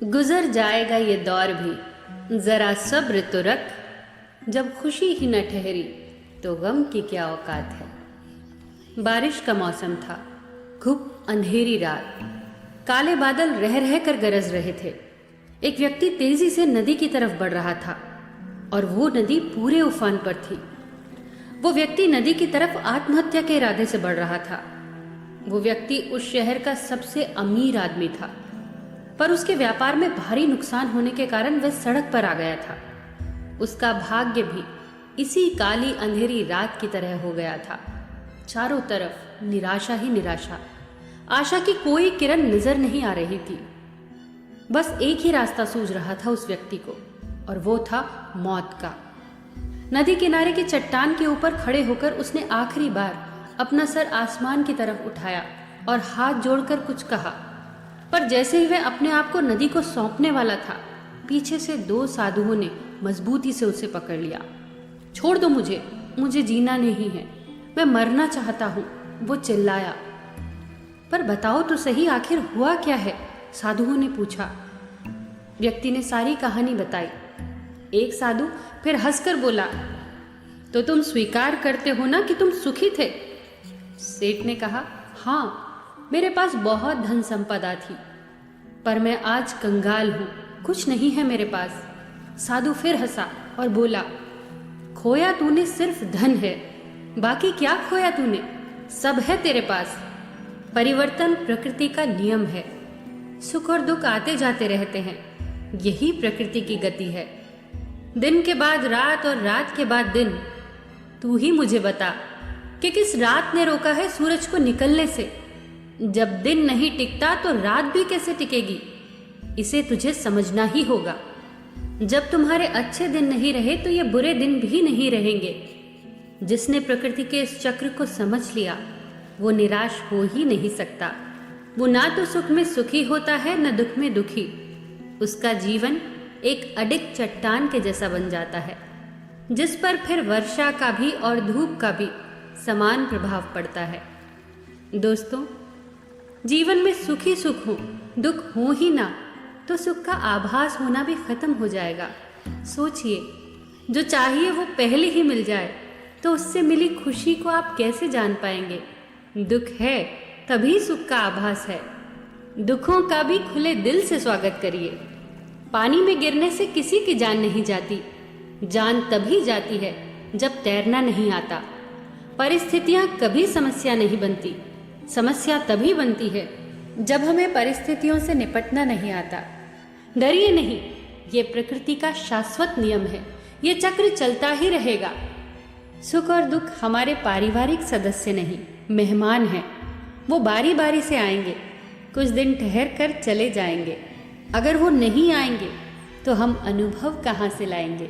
गुजर जाएगा ये दौर भी, जरा सब्र तो रख। जब खुशी ही न ठहरी तो गम की क्या औकात है। बारिश का मौसम था, खूब अंधेरी रात, काले बादल रह रह कर गरज रहे थे। एक व्यक्ति तेजी से नदी की तरफ बढ़ रहा था और वो नदी पूरे उफान पर थी। वो व्यक्ति नदी की तरफ आत्महत्या के इरादे से बढ़ रहा था। वो व्यक्ति उस शहर का सबसे अमीर आदमी था, पर उसके व्यापार में भारी नुकसान होने के कारण वह सड़क पर आ गया था। उसका भाग्य भी इसी काली अंधेरी रात की तरह हो गया था। चारों तरफ निराशा ही निराशा, आशा की कोई किरण नजर नहीं आ रही थी। बस एक ही रास्ता सूझ रहा था उस व्यक्ति को, और वो था मौत का। नदी किनारे की चट्टान के ऊपर खड़े होकर उसने आखिरी बार अपना सर आसमान की तरफ उठाया और हाथ जोड़कर कुछ कहा, पर जैसे ही वह अपने आप को नदी को सौंपने वाला था, पीछे से दो साधुओं ने मजबूती से उसे पकड़ लिया। छोड़ दो मुझे जीना नहीं है, मैं मरना चाहता हूं, वो चिल्लाया। पर बताओ तो सही, आखिर हुआ क्या है? साधुओं ने पूछा। व्यक्ति ने सारी कहानी बताई। एक साधु फिर हंसकर बोला, तो तुम स्वीकार करते हो ना कि तुम सुखी थे? सेठ ने कहा, हाँ, मेरे पास बहुत धन संपदा थी, पर मैं आज कंगाल हूं, कुछ नहीं है मेरे पास। साधु फिर हंसा और बोला, खोया तूने सिर्फ धन है, बाकी क्या खोया तूने? सब है तेरे पास। परिवर्तन प्रकृति का नियम है, सुख और दुख आते जाते रहते हैं, यही प्रकृति की गति है। दिन के बाद रात और रात के बाद दिन। तू ही मुझे बता कि किस रात ने रोका है सूरज को निकलने से? जब दिन नहीं टिकता तो रात भी कैसे टिकेगी? इसे तुझे समझना ही होगा। जब तुम्हारे अच्छे दिन नहीं रहे तो ये बुरे दिन भी नहीं रहेंगे। जिसने प्रकृति के इस चक्र को समझ लिया वो निराश हो ही नहीं सकता। वो ना तो सुख में सुखी होता है न दुख में दुखी। उसका जीवन एक अडिग चट्टान के जैसा बन जाता है, जिस पर फिर वर्षा का भी और धूप का भी समान प्रभाव पड़ता है। दोस्तों, जीवन में सुखी सुख हो, दुख हो ही ना, तो सुख का आभास होना भी खत्म हो जाएगा। सोचिए, जो चाहिए वो पहले ही मिल जाए तो उससे मिली खुशी को आप कैसे जान पाएंगे? दुख है तभी सुख का आभास है। दुखों का भी खुले दिल से स्वागत करिए। पानी में गिरने से किसी की जान नहीं जाती, जान तभी जाती है जब तैरना नहीं आता। परिस्थितियां कभी समस्या नहीं बनती, समस्या तभी बनती है जब हमें परिस्थितियों से निपटना नहीं आता। डरिए नहीं, ये प्रकृति का शाश्वत नियम है, ये चक्र चलता ही रहेगा। सुख और दुख हमारे पारिवारिक सदस्य नहीं, मेहमान हैं। वो बारी बारी से आएंगे, कुछ दिन ठहर कर चले जाएंगे। अगर वो नहीं आएंगे तो हम अनुभव कहाँ से लाएंगे?